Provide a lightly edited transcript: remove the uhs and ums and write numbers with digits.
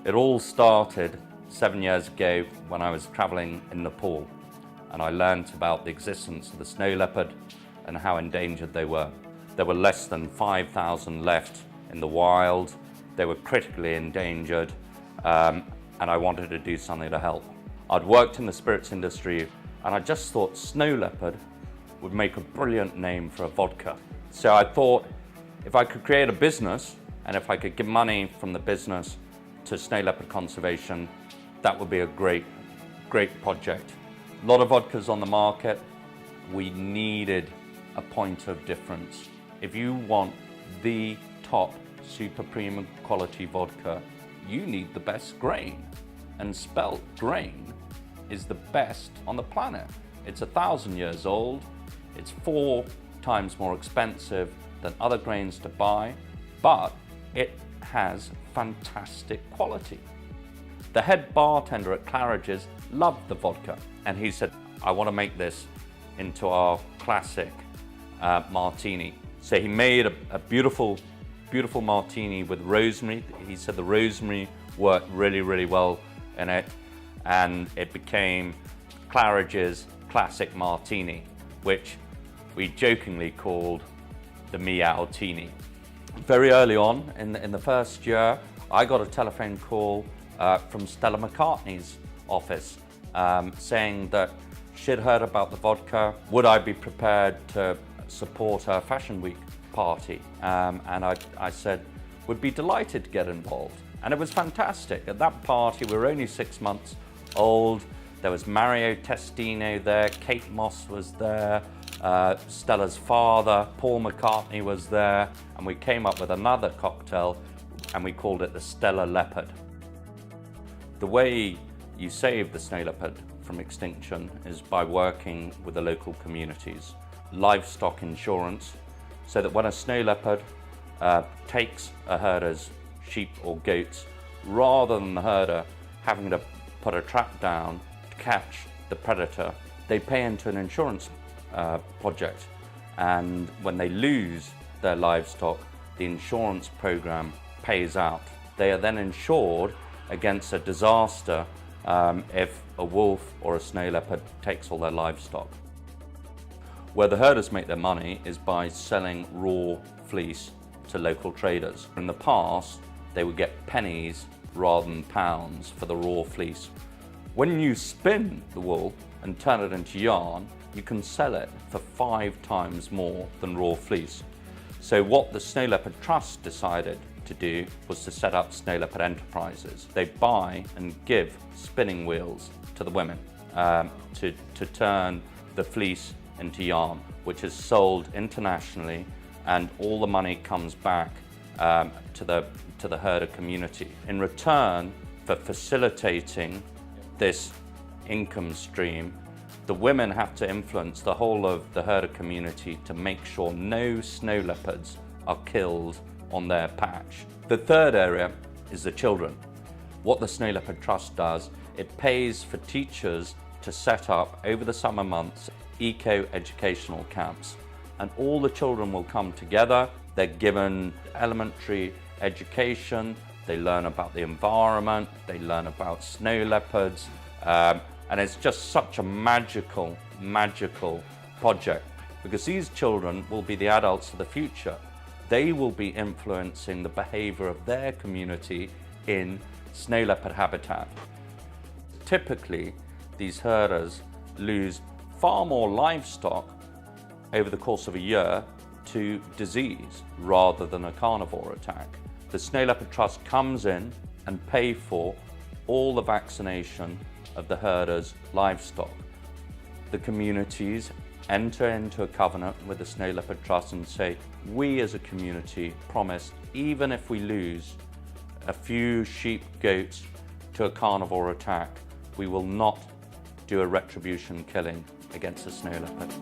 It all started 7 years ago when I was traveling in Nepal, and I learnt about the existence of the snow leopard and how endangered they were. There were less than 5,000 left in the wild. They were critically endangered, and I wanted to do something to help. I'd worked in the spirits industry, and I just thought snow leopard would make a brilliant name for a vodka. So I thought if I could create a business, and if I could give money from the business to snow leopard conservation, that would be a great project. A lot of vodkas on the market. We needed a point of difference. If you want the top super premium quality vodka, you need the best grain. And spelt grain is the best on the planet. It's 1,000 years old. It's 4 times more expensive than other grains to buy, but it has fantastic quality. The head bartender at Claridge's loved the vodka, and he said, I want to make this into our classic martini. So he made a beautiful martini with rosemary. He said the rosemary worked really well in it, and it became Claridge's classic martini, which we jokingly called the Meow-tini. Very early on in the first year, I got a telephone call from Stella McCartney's office saying that she'd heard about the vodka. Would I be prepared to support her Fashion Week party? And I said, would be delighted to get involved. And it was fantastic. At that party, we were only 6 months old. There was Mario Testino there, Kate Moss was there, Stella's father, Paul McCartney was there, and we came up with another cocktail and we called it the Stella Leopard. The way you save the snow leopard from extinction is by working with the local communities. Livestock insurance, so that when a snow leopard takes a herder's sheep or goats, rather than the herder having to put a trap down to catch the predator, they pay into an insurance project, and when they lose their livestock, the insurance program pays out. They are then insured against a disaster if a wolf or a snow leopard takes all their livestock. Where the herders make their money is by selling raw fleece to local traders. In the past, they would get pennies rather than pounds for the raw fleece. When you spin the wool and turn it into yarn, you can sell it for 5 times more than raw fleece. So what the Snow Leopard Trust decided to do was to set up Snow Leopard Enterprises. They buy and give spinning wheels to the women to turn the fleece into yarn, which is sold internationally, and all the money comes back to the herder community. In return for facilitating this income stream, the women have to influence the whole of the herder community to make sure no snow leopards are killed on their patch. The third area is the children. What the Snow Leopard Trust does, it pays for teachers to set up over the summer months eco-educational camps, and all the children will come together. They're given elementary education, they learn about the environment, they learn about snow leopards, and it's just such a magical project, because these children will be the adults of the future. They will be influencing the behavior of their community in snow leopard habitat. Typically, these herders lose far more livestock over the course of a year to disease rather than a carnivore attack. The Snow Leopard Trust comes in and pay for all the vaccination of the herders' livestock. The communities enter into a covenant with the Snow Leopard Trust and say, we as a community promise, even if we lose a few sheep, goats to a carnivore attack, we will not do a retribution killing against the snow leopard.